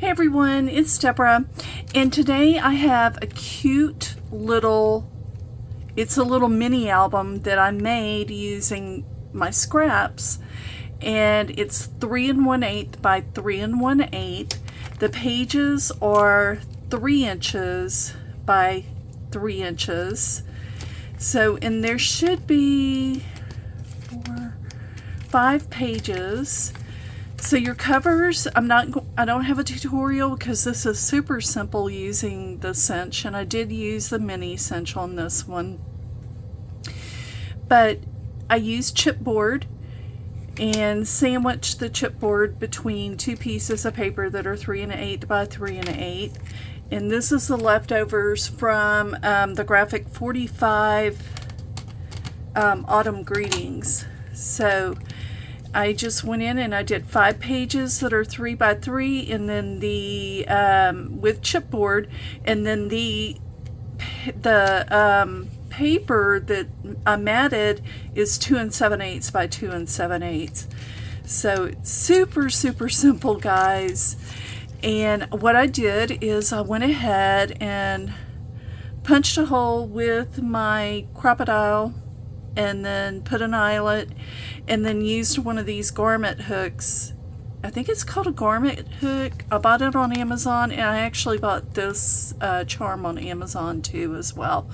Hey everyone, it's Deborah, and today I have a cute little, it's a little mini album that I made using my scraps, and it's 3 1/8 by 3 1/8. The pages are 3 inches by 3 inches. So, and there should be 5 pages. So your covers, I don't have a tutorial because this is super simple using the cinch, and I did use the mini cinch on this one. But I used chipboard and sandwiched the chipboard between 2 pieces of paper that are 3 1/8 by 3 1/8. And this is the leftovers from the Graphic 45 Autumn Greetings. So I just went in and I did 5 pages that are 3 by 3, and then the with chipboard, and then the paper that I matted is 2 7/8 by 2 7/8. So it's super simple, guys. And what I did is I went ahead and punched a hole with my Crop-A-Dile, and then put an eyelet, and then used one of these garment hooks. I think it's called a garment hook. I bought it on Amazon, and I actually bought this charm on Amazon too as well.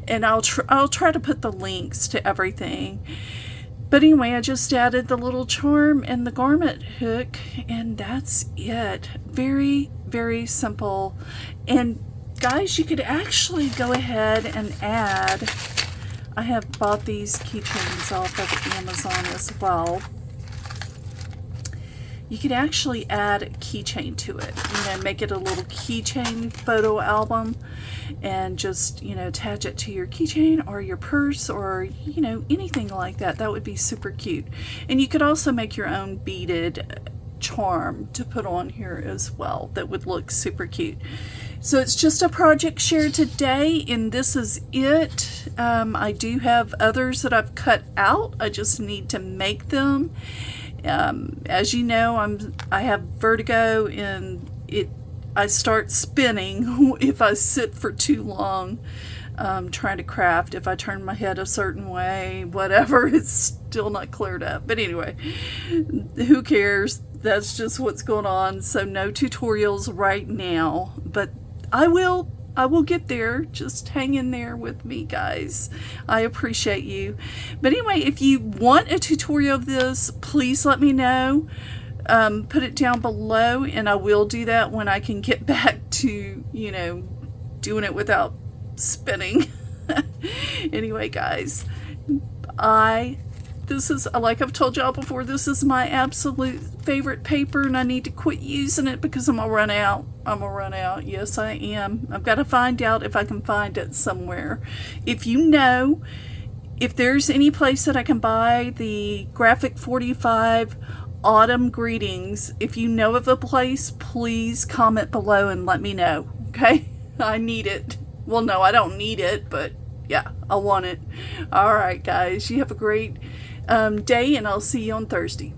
And I'll try to put the links to everything. But anyway, I just added the little charm and the garment hook, and that's it. Very simple. And guys, you could actually go ahead and add, I have bought these keychains off of Amazon as well. You could actually add a keychain to it, make it a little keychain photo album, and just, attach it to your keychain or your purse, or, anything like that. That would be super cute. And you could also make your own beaded charm to put on here as well. That would look super cute. So it's just a project share today, and this is it. I do have others that I've cut out. I just need to make them. As you know, I have vertigo, and I start spinning if I sit for too long trying to craft. If I turn my head a certain way, whatever, it's still not cleared up. But anyway, who cares? That's just what's going on. So no tutorials right now, but I will get there. Just hang in there with me, guys. I appreciate you. But anyway, if you want a tutorial of this, please let me know. Put it down below, and I will do that when I can get back to, doing it without spinning. Anyway, guys, this is, like I've told y'all before, this is my absolute favorite paper, and I need to quit using it because I'm gonna run out. Yes, I am. I've got to find out if I can find it somewhere. If you know, if there's any place that I can buy the Graphic 45 Autumn Greetings, if you know of a place, please comment below and let me know, okay? I need it. Well, no, I don't need it, but yeah, I want it. All right, guys, you have a great day, and I'll see you on Thursday.